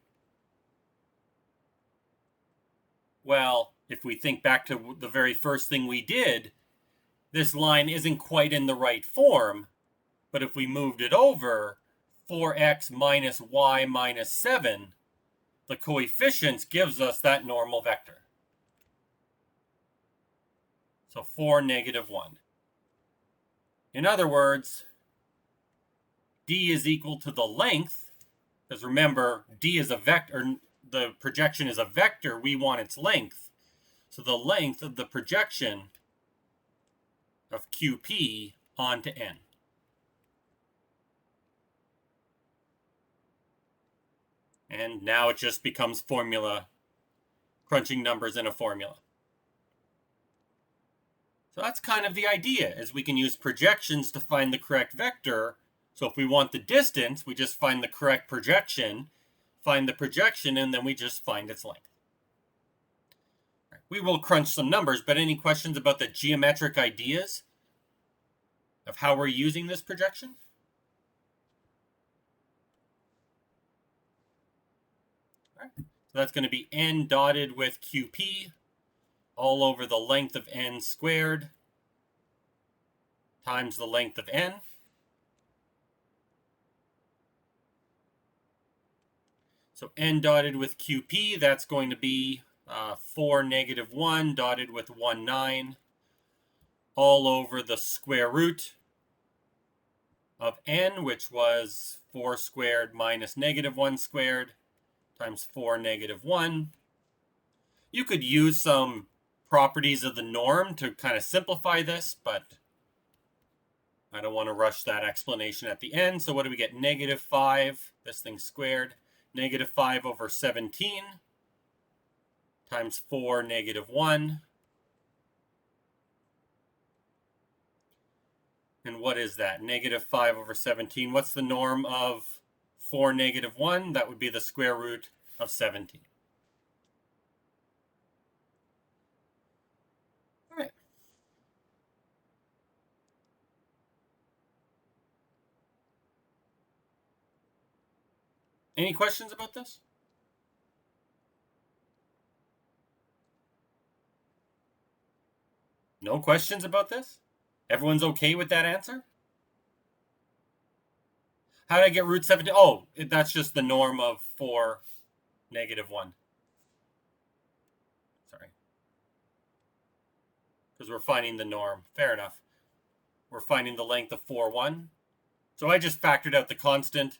Well, if we think back to the very first thing we did, this line isn't quite in the right form, but if we moved it over, 4x minus y minus 7, the coefficients gives us that normal vector. So 4, negative 1. In other words, D is equal to the length, because remember, D is a vector, the projection is a vector, we want its length. So the length of the projection of QP onto N. And now it just becomes formula, crunching numbers in a formula. So that's kind of the idea, is we can use projections to find the correct vector. So if we want the distance, we just find the correct projection, find the projection, and then we just find its length. We will crunch some numbers, but any questions about the geometric ideas of how we're using this projection? All right. So that's going to be N dotted with QP all over the length of N squared times the length of N. So N dotted with QP, that's going to be 4, negative 1 dotted with 1, 9 all over the square root of N, which was 4 squared minus negative 1 squared times 4, negative 1. You could use some properties of the norm to kind of simplify this, but I don't want to rush that explanation at the end. So what do we get? Negative 5, this thing squared, negative 5 over 17 times 4, negative 1. And what is that? Negative 5 over 17. What's the norm of 4, negative 1? That would be the square root of 17. All right. Any questions about this? No questions about this? Everyone's okay with that answer? How did I get root 17? Oh, that's just the norm of 4, negative 1. Sorry. Because we're finding the norm. Fair enough. We're finding the length of 4, 1. So I just factored out the constant.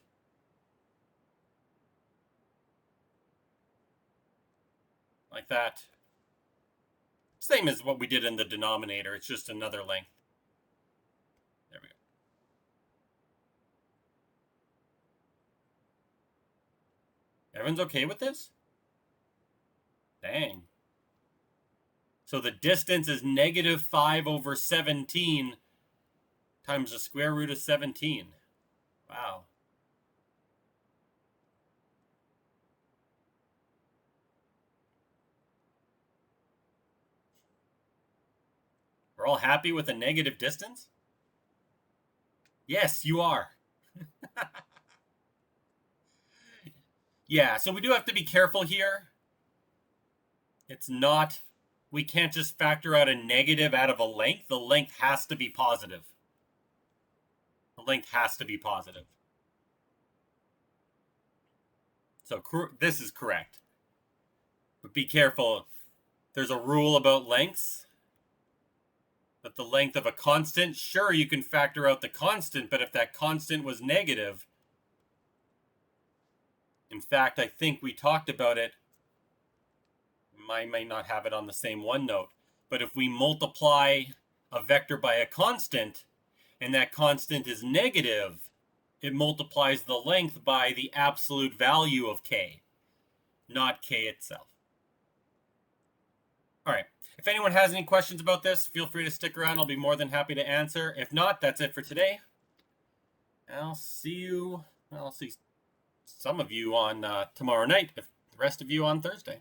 Like that. Same as what we did in the denominator. It's just another length. There we go. Everyone's okay with this? Dang. So the distance is negative 5 over 17 times the square root of 17. Wow. We're all happy with a negative distance? Yes, you are. Yeah, so we do have to be careful here. It's not, we can't just factor out a negative out of a length. The length has to be positive. The length has to be positive. So this is correct. But be careful. There's a rule about lengths. That the length of a constant, sure, you can factor out the constant, but if that constant was negative, in fact, I think we talked about it. I might not have it on the same OneNote, but if we multiply a vector by a constant, and that constant is negative, it multiplies the length by the absolute value of k, not k itself. All right. If anyone has any questions about this, feel free to stick around. I'll be more than happy to answer. If not, that's it for today. I'll see some of you on tomorrow night, if the rest of you on Thursday.